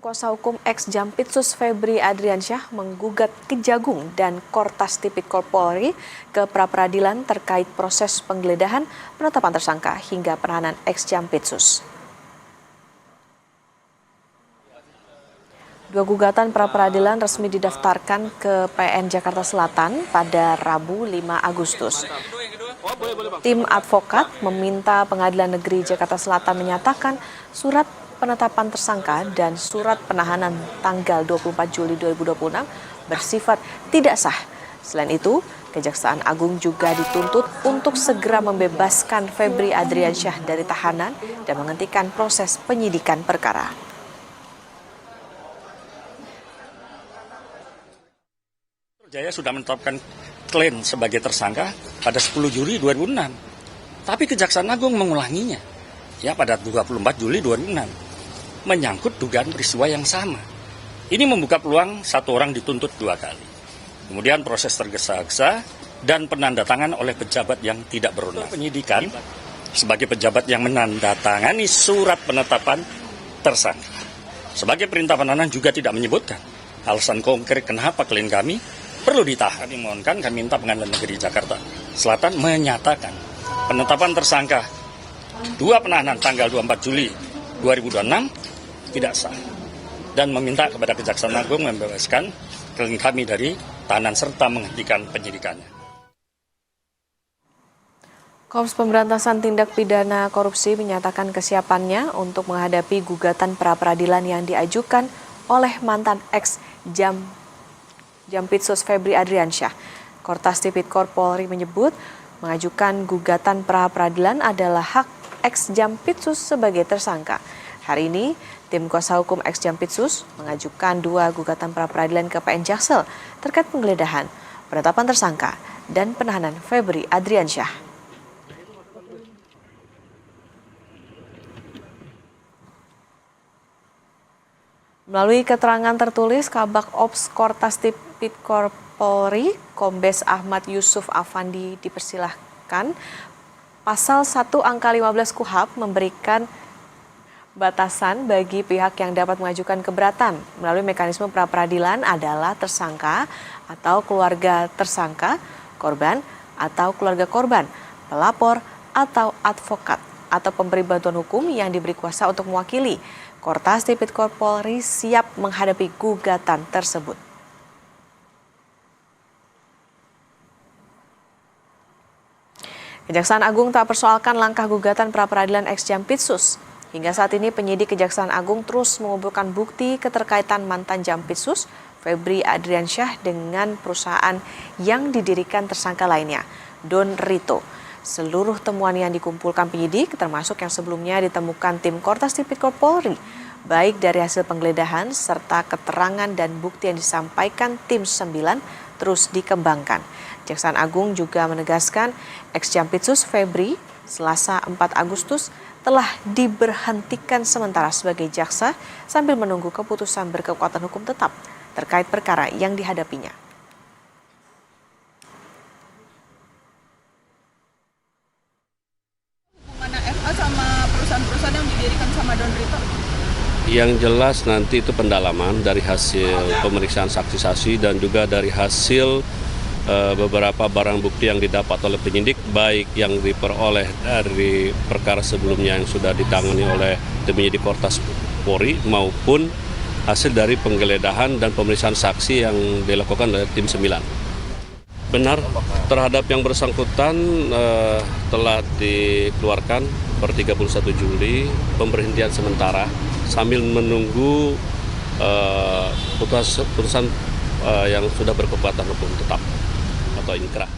Kuasa hukum ex-Jampitsus Febri Adriansyah menggugat Kejagung dan Kortas Tipikor Polri ke pra-peradilan terkait proses penggeledahan, penetapan tersangka hingga penahanan ex-Jampitsus. Dua gugatan pra-peradilan resmi didaftarkan ke PN Jakarta Selatan pada Rabu 5 Agustus. Tim advokat meminta Pengadilan Negeri Jakarta Selatan menyatakan surat penetapan tersangka dan surat penahanan tanggal 24 Juli 2026 bersifat tidak sah. Selain itu, Kejaksaan Agung juga dituntut untuk segera membebaskan Febri Adriansyah dari tahanan dan menghentikan proses penyidikan perkara. Jaya sudah menetapkan klaim sebagai tersangka pada 10 Juli 2006. Tapi Kejaksaan Agung mengulanginya pada 24 Juli 2006. Menyangkut dugaan peristiwa yang sama. Ini membuka peluang satu orang dituntut 2 kali. Kemudian proses tergesa-gesa dan penandatangan oleh pejabat yang tidak berwenang. Penyidikan sebagai pejabat yang menandatangani surat penetapan tersangka. Sebagai perintah penahanan juga tidak menyebutkan alasan konkret kenapa klien kami perlu ditahan. Kami mohonkan, kami minta Pengadilan Negeri Jakarta Selatan menyatakan penetapan tersangka 2 penahanan tanggal 24 Juli 2026 tidak sah dan meminta kepada Kejaksaan Agung membebaskan klien kami dari tahanan serta menghentikan penyidikannya. Komisi Pemberantasan Tindak Pidana Korupsi menyatakan kesiapannya untuk menghadapi gugatan pra-peradilan yang diajukan oleh mantan ex-Jampitsus Febri Adriansyah. Kortas Tipikor Polri menyebut mengajukan gugatan pra-peradilan adalah hak ex-Jampitsus sebagai tersangka. Hari ini, tim kuasa hukum ex-Jampitsus mengajukan 2 gugatan pra-peradilan ke PN Jaksel terkait penggeledahan, penetapan tersangka, dan penahanan Febri Adriansyah. Melalui keterangan tertulis, Kabak Ops Kortas Tipikor Polri, Kombes Ahmad Yusuf Afandi dipersilahkan Pasal 1 angka 15 KUHP memberikan batasan bagi pihak yang dapat mengajukan keberatan melalui mekanisme pra-peradilan adalah tersangka atau keluarga tersangka, korban atau keluarga korban, pelapor atau advokat atau pemberi bantuan hukum yang diberi kuasa untuk mewakili. Kortas Tipikor Polri siap menghadapi gugatan tersebut. Kejaksaan Agung tak persoalkan langkah gugatan pra-peradilan ex-Jampitsus. Hingga saat ini penyidik Kejaksaan Agung terus mengumpulkan bukti keterkaitan mantan Jampitsus Febri Adriansyah dengan perusahaan yang didirikan tersangka lainnya, Don Rito. Seluruh temuan yang dikumpulkan penyidik termasuk yang sebelumnya ditemukan tim Kortas Tipikor Polri, baik dari hasil penggeledahan serta keterangan dan bukti yang disampaikan tim 9 terus dikembangkan. Kejaksaan Agung juga menegaskan ex-Jampitsus Febri Selasa 4 Agustus telah diberhentikan sementara sebagai jaksa sambil menunggu keputusan berkekuatan hukum tetap terkait perkara yang dihadapinya. Hubungan FA sama perusahaan-perusahaan yang didirikan sama Don Rito? Yang jelas nanti itu pendalaman dari hasil pemeriksaan saksi-saksi dan juga dari hasil beberapa barang bukti yang didapat oleh penyidik, baik yang diperoleh dari perkara sebelumnya yang sudah ditangani oleh tim penyidik Kortas Polri maupun hasil dari penggeledahan dan pemeriksaan saksi yang dilakukan oleh tim 9. Benar, terhadap yang bersangkutan telah dikeluarkan per 31 Juli pemberhentian sementara sambil menunggu putusan yang sudah berkekuatan hukum tetap atau inkrah.